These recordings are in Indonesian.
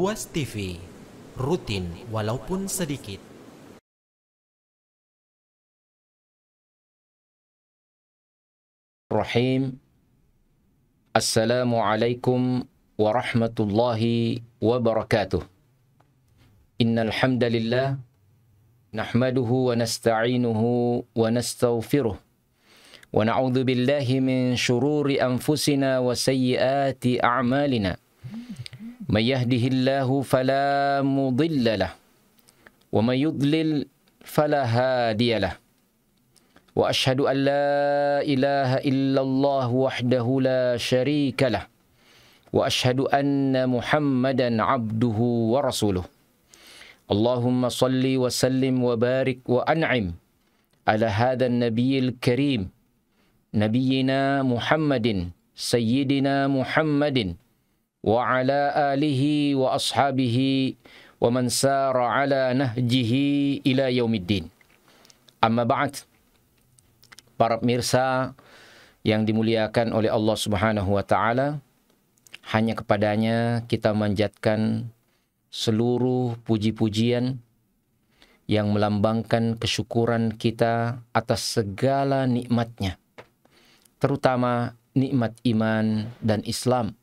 Luas TV, rutin walaupun sedikit. Rahim. Assalamualaikum warahmatullahi wabarakatuh. Innal hamdalillah nahmaduhu wa nasta'inuhu wa nastaghfiruh wa na'udzu billahi min shururi anfusina wa sayyiati a'malina. May yahdihillahu fala mudilla lah wa may yudlil fala hadiyalah. Wa ashhadu an la ilaha illallah wahdahu la syarika lah. Wa ashhadu anna Muhammadan abduhu wa rasuluh. Allahumma salli wa sallim wa barik wa an'im ala hadha an-nabiyil karim. Nabiyyina Muhammadin, sayyidina Muhammadin wa ala alihi wa ashabihi wa man sara ala nahjihi ila yaumiddin. Amma ba'd. Para pemirsa yang dimuliakan oleh Allah Subhanahu wa taala, hanya kepadanya kita manjatkan seluruh puji-pujian yang melambangkan kesyukuran kita atas segala nikmatnya, terutama nikmat iman dan Islam,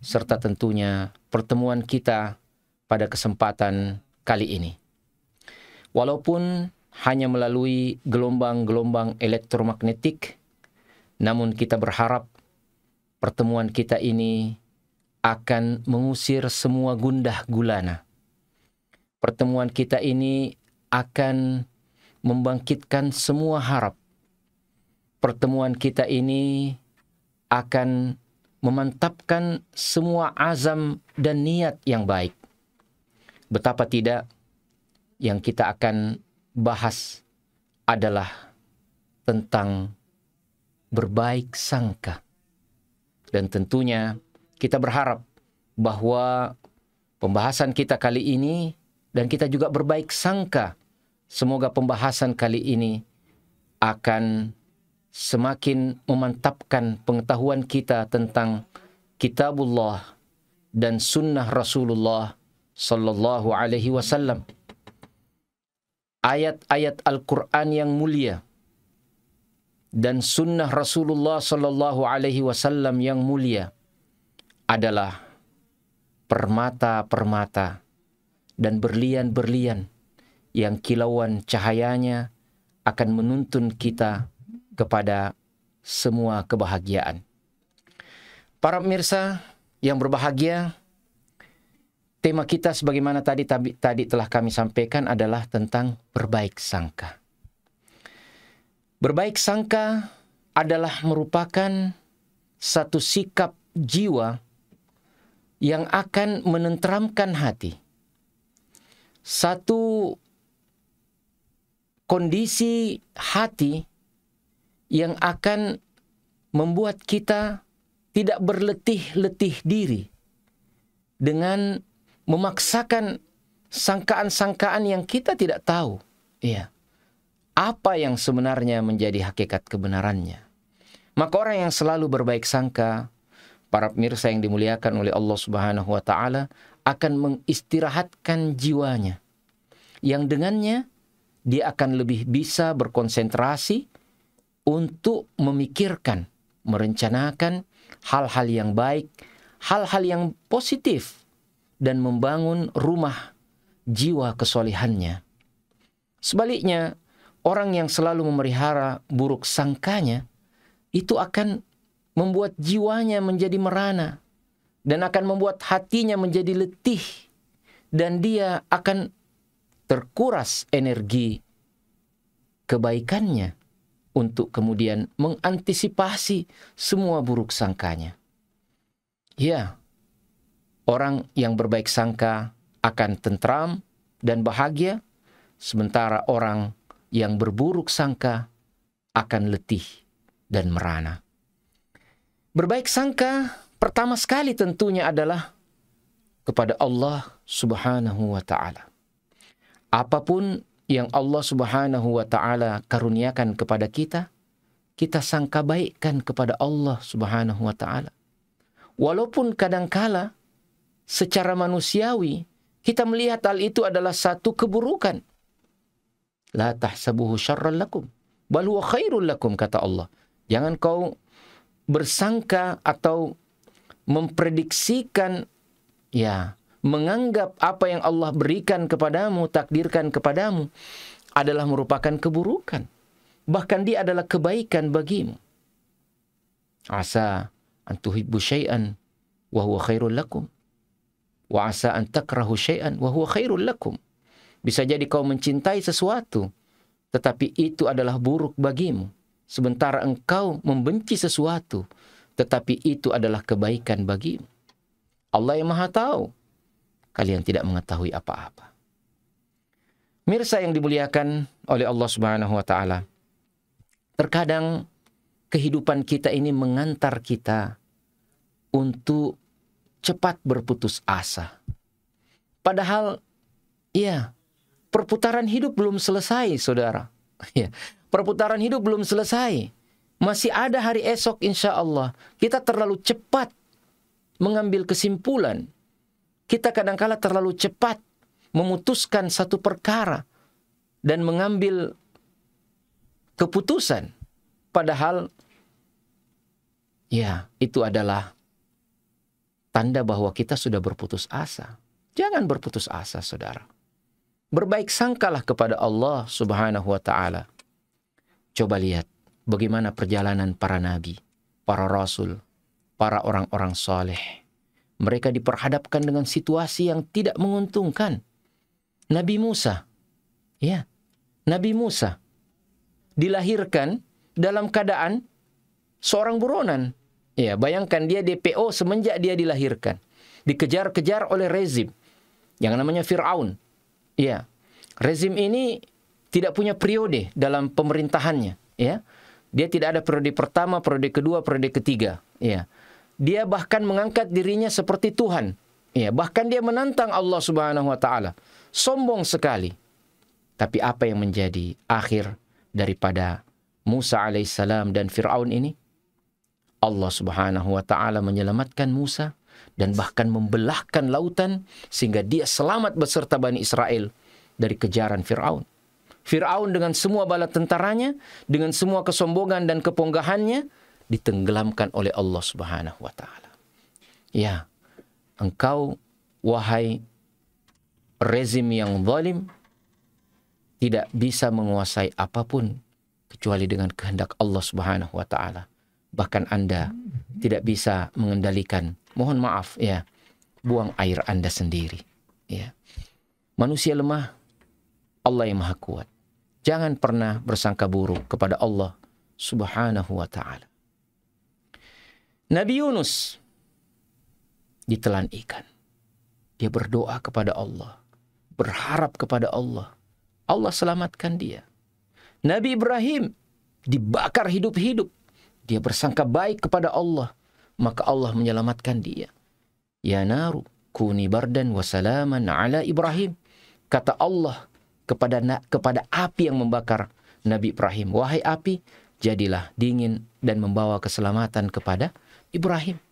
serta tentunya pertemuan kita pada kesempatan kali ini. Walaupun hanya melalui gelombang-gelombang elektromagnetik, namun kita berharap pertemuan kita ini akan mengusir semua gundah gulana. Pertemuan kita ini akan membangkitkan semua harap. Pertemuan kita ini akan memantapkan semua azam dan niat yang baik. Betapa tidak, yang kita akan bahas adalah tentang berbaik sangka. Dan tentunya kita berharap bahwa pembahasan kita kali ini, dan kita juga berbaik sangka, semoga pembahasan kali ini akan semakin memantapkan pengetahuan kita tentang kitabullah dan sunnah Rasulullah sallallahu alaihi wasallam. Ayat-ayat Al-Quran yang mulia dan sunnah Rasulullah sallallahu alaihi wasallam yang mulia adalah permata-permata dan berlian-berlian yang kilauan cahayanya akan menuntun kita kepada semua kebahagiaan. Para pemirsa yang berbahagia, tema kita sebagaimana tadi telah kami sampaikan adalah tentang berbaik sangka. Berbaik sangka adalah merupakan satu sikap jiwa yang akan menenteramkan hati. Satu kondisi hati yang akan membuat kita tidak berletih-letih diri dengan memaksakan sangkaan-sangkaan yang kita tidak tahu, apa yang sebenarnya menjadi hakikat kebenarannya. Maka orang yang selalu berbaik sangka, para pemirsa yang dimuliakan oleh Allah Subhanahu wa taala, akan mengistirahatkan jiwanya, yang dengannya dia akan lebih bisa berkonsentrasi untuk memikirkan, merencanakan hal-hal yang baik, hal-hal yang positif, dan membangun rumah jiwa kesolehannya. Sebaliknya, orang yang selalu memelihara buruk sangkanya, itu akan membuat jiwanya menjadi merana, dan akan membuat hatinya menjadi letih, dan dia akan terkuras energi kebaikannya untuk kemudian mengantisipasi semua buruk sangkanya. Orang yang berbaik sangka akan tentram dan bahagia, sementara orang yang berburuk sangka akan letih dan merana. Berbaik sangka pertama sekali tentunya adalah kepada Allah Subhanahu wa ta'ala. Apapun yang Allah Subhanahu wa ta'ala karuniakan kepada kita, kita sangka baikkan kepada Allah Subhanahu wa ta'ala. Walaupun kadangkala secara manusiawi kita melihat hal itu adalah satu keburukan. La tahsabuhu syarran lakum, bal huwa khairul lakum, kata Allah. Jangan kau bersangka atau memprediksikan, ya, menganggap apa yang Allah berikan kepadamu, takdirkan kepadamu adalah merupakan keburukan. Bahkan dia adalah kebaikan bagimu. Asa an tuhibbu syai'an wa huwa khairul lakum. Wa asa an takrahu syai'an wa huwa khairul lakum. Bisa jadi kau mencintai sesuatu, tetapi itu adalah buruk bagimu. Sementara engkau membenci sesuatu, tetapi itu adalah kebaikan bagimu. Allah yang Maha Tahu, kalian tidak mengetahui apa-apa. Mirsa yang dimuliakan oleh Allah Subhanahu wa Ta'ala, terkadang kehidupan kita ini mengantar kita untuk cepat berputus asa. Padahal, ya, perputaran hidup belum selesai, saudara. Ya, perputaran hidup belum selesai. Masih ada hari esok, insya Allah. Kita terlalu cepat mengambil kesimpulan. Kita kadangkala terlalu cepat memutuskan satu perkara dan mengambil keputusan. Padahal, ya, itu adalah tanda bahwa kita sudah berputus asa. Jangan berputus asa, saudara. Berbaik sangkalah kepada Allah Subhanahu wa Ta'ala. Coba lihat bagaimana perjalanan para nabi, para rasul, para orang-orang soleh. Mereka diperhadapkan dengan situasi yang tidak menguntungkan. Nabi Musa, ya, Nabi Musa dilahirkan dalam keadaan seorang buronan. Ya, bayangkan dia DPO semenjak dia dilahirkan. Dikejar-kejar oleh rezim yang namanya Fir'aun. Ya, rezim ini tidak punya periode dalam pemerintahannya. Ya, dia tidak ada periode pertama, periode kedua, periode ketiga. Ya, dia bahkan mengangkat dirinya seperti Tuhan. Ya, bahkan dia menantang Allah Subhanahu wa Ta'ala. Sombong sekali. Tapi apa yang menjadi akhir daripada Musa alaihissalam dan Fir'aun ini? Allah Subhanahu wa Ta'ala menyelamatkan Musa dan bahkan membelahkan lautan sehingga dia selamat beserta Bani Israel dari kejaran Fir'aun. Fir'aun dengan semua bala tentaranya, dengan semua kesombongan dan keponggahannya, ditenggelamkan oleh Allah Subhanahu wa Ta'ala. Ya, engkau, wahai rezim yang zalim, tidak bisa menguasai apapun kecuali dengan kehendak Allah Subhanahu wa Ta'ala. Bahkan Anda tidak bisa mengendalikan, mohon maaf, ya, buang air Anda sendiri. Ya. Manusia lemah, Allah yang Maha Kuat. Jangan pernah bersangka buruk kepada Allah Subhanahu wa Ta'ala. Nabi Yunus ditelan ikan. Dia berdoa kepada Allah, berharap kepada Allah. Allah selamatkan dia. Nabi Ibrahim dibakar hidup-hidup. Dia bersangka baik kepada Allah, maka Allah menyelamatkan dia. Ya naru kuni bardan wa salaman ala Ibrahim. Kata Allah kepada api yang membakar Nabi Ibrahim, wahai api, jadilah dingin dan membawa keselamatan kepada Ibrahim.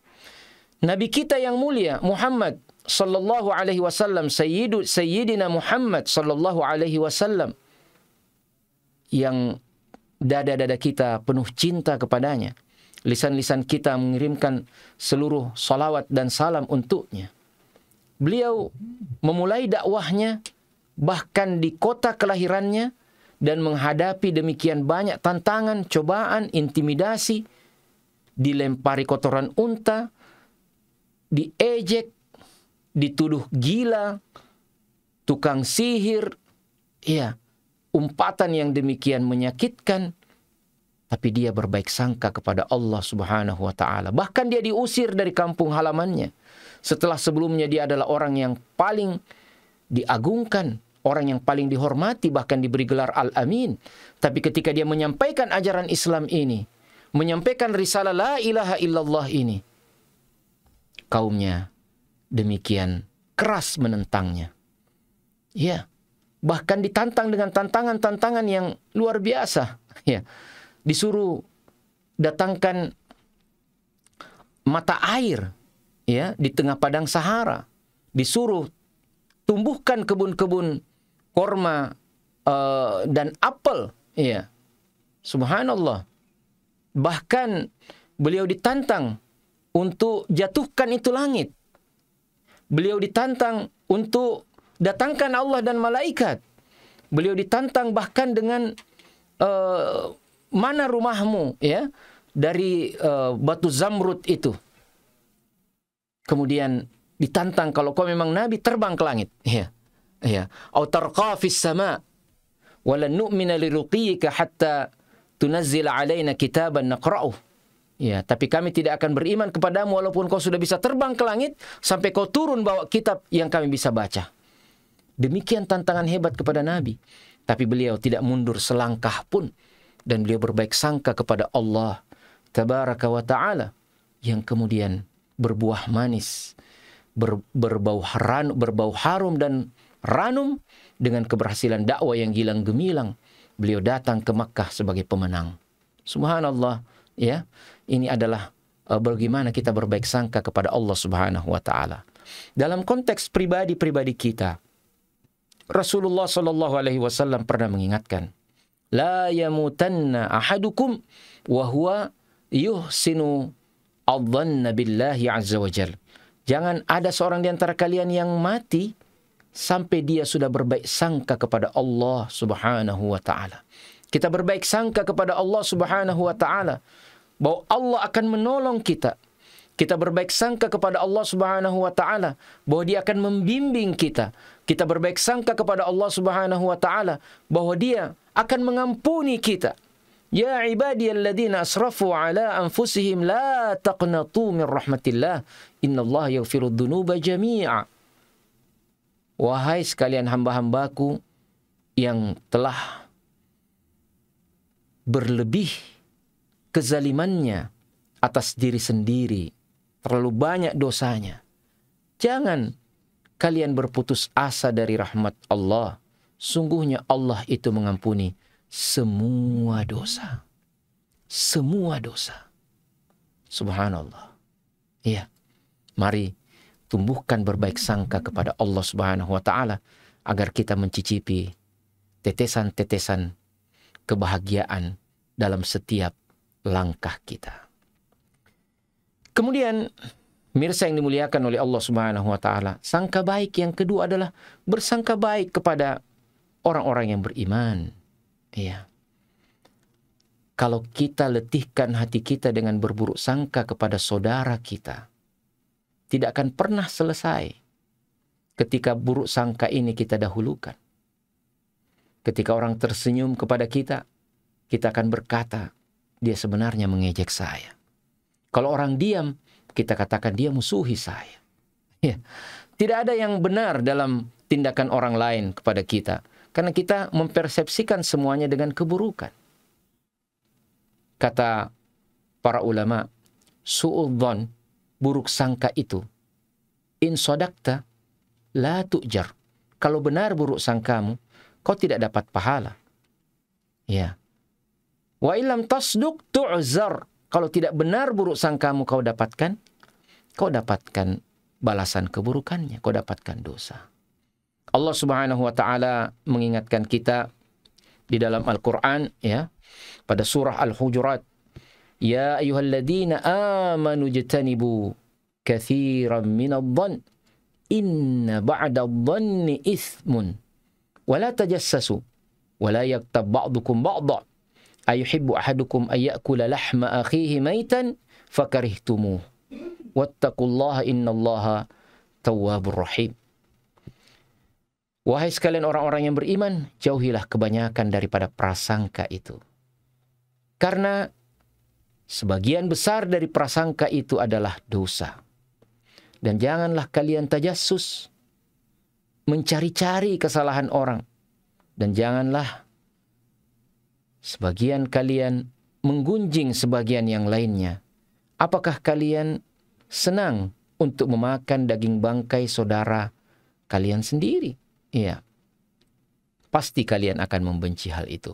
Nabi kita yang mulia Muhammad sallallahu alaihi wasallam, Sayyidina Muhammad sallallahu alaihi wasallam, yang dada-dada kita penuh cinta kepadanya. Lisan-lisan kita mengirimkan seluruh salawat dan salam untuknya. Beliau memulai dakwahnya bahkan di kota kelahirannya dan menghadapi demikian banyak tantangan, cobaan, intimidasi, dilempari kotoran unta, diejek, dituduh gila, tukang sihir, ya, umpatan yang demikian menyakitkan, tapi dia berbaik sangka kepada Allah Subhanahu wa Ta'ala. Bahkan dia diusir dari kampung halamannya. Setelah sebelumnya dia adalah orang yang paling diagungkan, orang yang paling dihormati, bahkan diberi gelar Al-Amin. Tapi ketika dia menyampaikan ajaran Islam ini, menyampaikan risalah la ilaha illallah ini, kaumnya demikian keras menentangnya. Ya, bahkan ditantang dengan tantangan-tantangan yang luar biasa. Ya, disuruh datangkan mata air, ya, di tengah padang Sahara. disuruh tumbuhkan kebun-kebun korma dan apel. Ya, subhanallah. Bahkan beliau ditantang untuk jatuhkan itu langit. Beliau ditantang untuk datangkan Allah dan malaikat. Beliau ditantang bahkan dengan mana rumahmu, ya, dari batu zamrud itu. Kemudian ditantang, kalau kau memang nabi, terbang ke langit. Ya, ya. Au tarqa fis sama wa lan nu'mina liruqiyika hatta tunazzila alaina kitaban naqra'uh. Ya, tapi kami tidak akan beriman kepadamu walaupun kau sudah bisa terbang ke langit sampai kau turun bawa kitab yang kami bisa baca. Demikian tantangan hebat kepada Nabi. Tapi beliau tidak mundur selangkah pun. Dan beliau berbaik sangka kepada Allah Tabaraka wa ta'ala, yang kemudian berbuah manis, berbau harum dan ranum dengan keberhasilan dakwah yang gilang gemilang. Beliau datang ke Makkah sebagai pemenang. Subhanallah, ya. Ini adalah bagaimana kita berbaik sangka kepada Allah Subhanahu wa ta'ala. Dalam konteks pribadi-pribadi kita, Rasulullah sallallahu alaihi wasallam pernah mengingatkan, la yamutanna ahadukum wa huwa yuhsinu adh-dhanna billahi azza wa jalla. Jangan ada seorang di antara kalian yang mati sampai dia sudah berbaik sangka kepada Allah Subhanahu wa ta'ala. Kita berbaik sangka kepada Allah Subhanahu wa ta'ala bahwa Allah akan menolong kita. Kita berbaik sangka kepada Allah Subhanahu wa ta'ala bahwa dia akan membimbing kita. Kita berbaik sangka kepada Allah Subhanahu wa ta'ala bahwa dia akan mengampuni kita. Ya ibadiyalladzina asrafu ala anfusihim la taqnatu min rahmatillah. Innallaha yaghfirudz dzunuba jami'a. Wahai sekalian hamba-hambaku yang telah berlebih kezalimannya atas diri sendiri, terlalu banyak dosanya, jangan kalian berputus asa dari rahmat Allah. Sungguhnya Allah itu mengampuni semua dosa. Semua dosa. Subhanallah. Iya. Mari tumbuhkan berbaik sangka kepada Allah Subhanahu wa ta'ala agar kita mencicipi tetesan-tetesan kebahagiaan dalam setiap langkah kita. Kemudian, mirsa yang dimuliakan oleh Allah Subhanahu wa ta'ala, sangka baik yang kedua adalah bersangka baik kepada orang-orang yang beriman. Iya. Kalau kita letihkan hati kita dengan berburuk sangka kepada saudara kita, tidak akan pernah selesai ketika buruk sangka ini kita dahulukan. Ketika orang tersenyum kepada kita, kita akan berkata, dia sebenarnya mengejek saya. Kalau orang diam, kita katakan dia musuhi saya. Ya. Tidak ada yang benar dalam tindakan orang lain kepada kita, karena kita mempersepsikan semuanya dengan keburukan. Kata para ulama, su'udzon, buruk sangka itu, in sodakta la tu'jar. Kalau benar buruk sangkamu, kau tidak dapat pahala. Ya. Wa illam tasduk tu'zar. Kalau tidak benar buruk sangkamu kau dapatkan balasan keburukannya, kau dapatkan dosa. Allah Subhanahu wa ta'ala mengingatkan kita di dalam Al-Quran, ya, pada surah Al-Hujurat, ya ayyuhalladzina amanu jtanibu katsiran minadh-dhann inna ba'dadh-dhanni itsmun wa la tajassasu wa la yaghtab ba'dukum ba'dha ayuhibbu ahadukum ayyakula lahma akhihi maitan fakarihtumuh wattaqullaha innallaha tawwabur rahim. Wahai sekalian orang-orang yang beriman, jauhilah kebanyakan daripada prasangka itu. Karena sebagian besar dari prasangka itu adalah dosa. Dan janganlah kalian tajassus, mencari-cari kesalahan orang. Dan janganlah sebagian kalian menggunjing sebagian yang lainnya. Apakah kalian senang untuk memakan daging bangkai saudara kalian sendiri? Iya, pasti kalian akan membenci hal itu.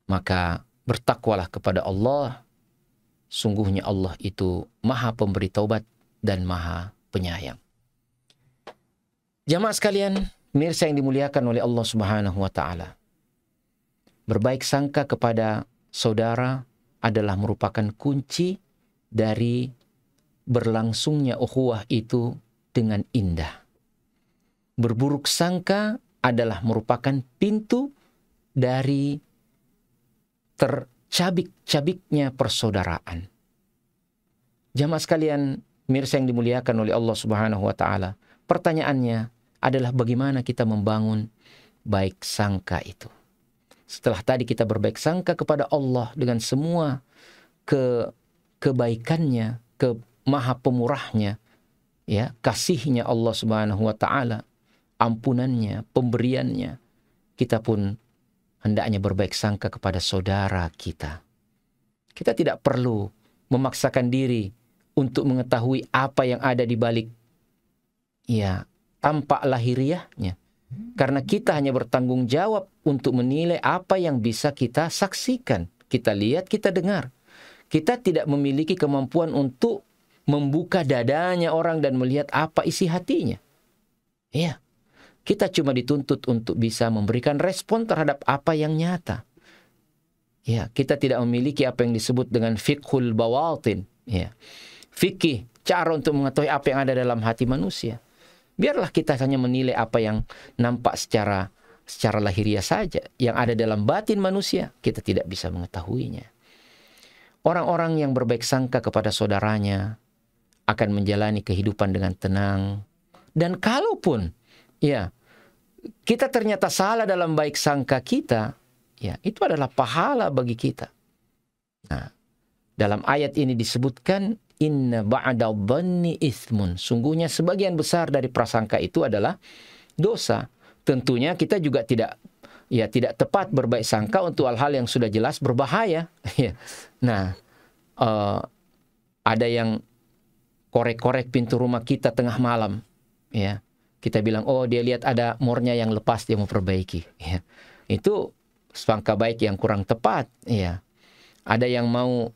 Maka bertakwalah kepada Allah. Sungguhnya Allah itu maha pemberi taubat dan maha penyayang. Jamaah sekalian, mirsa yang dimuliakan oleh Allah Subhanahu wa taala. Berbaik sangka kepada saudara adalah merupakan kunci dari berlangsungnya ukhuwah itu dengan indah. Berburuk sangka adalah merupakan pintu dari tercabik-cabiknya persaudaraan. Jamaah sekalian, mirsa yang dimuliakan oleh Allah Subhanahu wa taala, pertanyaannya adalah bagaimana kita membangun baik sangka itu. Setelah tadi kita berbaik sangka kepada Allah dengan semua kebaikannya, maha pemurahnya, ya, kasihnya Allah Subhanahu wa taala, ampunannya, pemberiannya, kita pun hendaknya berbaik sangka kepada saudara kita. Kita tidak perlu memaksakan diri untuk mengetahui apa yang ada di balik, ya, tampak lahiriahnya. Karena kita hanya bertanggung jawab untuk menilai apa yang bisa kita saksikan, kita lihat, kita dengar. Kita tidak memiliki kemampuan untuk membuka dadanya orang dan melihat apa isi hatinya. Ya, kita cuma dituntut untuk bisa memberikan respon terhadap apa yang nyata. Ya, kita tidak memiliki apa yang disebut dengan fiqhul bawatin. Ya, fikih, cara untuk mengetahui apa yang ada dalam hati manusia. Biarlah kita hanya menilai apa yang nampak secara lahiriah saja. Yang ada dalam batin manusia, kita tidak bisa mengetahuinya. Orang-orang yang berbaik sangka kepada saudaranya akan menjalani kehidupan dengan tenang. Dan kalaupun, ya, kita ternyata salah dalam baik sangka kita, ya, itu adalah pahala bagi kita. Nah, dalam ayat ini disebutkan, inna ba'da dhanni ithmun. Sungguhnya sebagian besar dari prasangka itu adalah dosa. Tentunya kita juga tidak tepat berbaik sangka untuk hal-hal yang sudah jelas berbahaya. Nah, ada yang korek-korek pintu rumah kita tengah malam. Ya, kita bilang, oh dia lihat ada mornya yang lepas, dia mau perbaiki. Ya, itu sangka baik yang kurang tepat. Ya, ada yang mau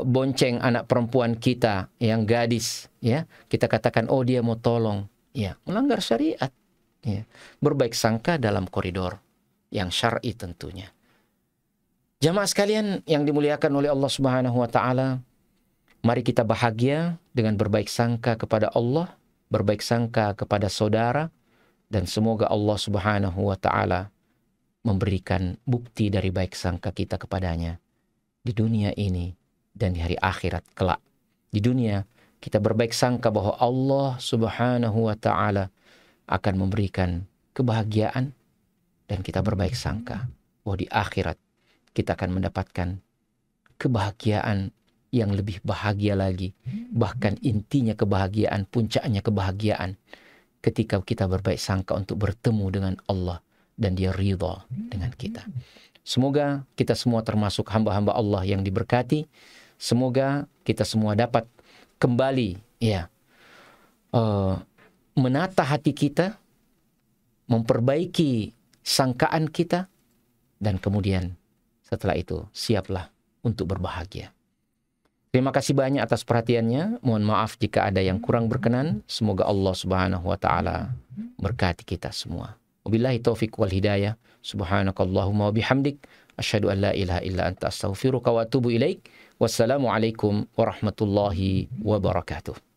bonceng anak perempuan kita yang gadis, ya, kita katakan, oh dia mau tolong, ya, melanggar syariat. Ya, berbaik sangka dalam koridor yang syar'i tentunya. Jamaah sekalian yang dimuliakan oleh Allah Subhanahu wa taala, mari kita bahagia dengan berbaik sangka kepada Allah, berbaik sangka kepada saudara, dan semoga Allah Subhanahu wa taala memberikan bukti dari baik sangka kita kepadanya di dunia ini dan di hari akhirat kelak. Di dunia kita berbaik sangka bahwa Allah Subhanahu wa taala akan memberikan kebahagiaan, dan kita berbaik sangka bahwa di akhirat kita akan mendapatkan kebahagiaan yang lebih bahagia lagi. Bahkan intinya kebahagiaan, puncaknya kebahagiaan ketika kita berbaik sangka untuk bertemu dengan Allah dan dia ridha dengan kita. Semoga kita semua termasuk hamba-hamba Allah yang diberkati. Semoga kita semua dapat kembali, ya, menata hati kita, memperbaiki sangkaan kita, dan kemudian setelah itu siaplah untuk berbahagia. Terima kasih banyak atas perhatiannya. Mohon maaf jika ada yang kurang berkenan. Semoga Allah Subhanahu wa taala berkati kita semua. Wabillahi taufiq wal hidayah. Subhanakallahumma wa bihamdik, asyhadu an la ilaha illa anta astaghfiruka wa atubu ilaik. Wassalamualaikum warahmatullahi wabarakatuh.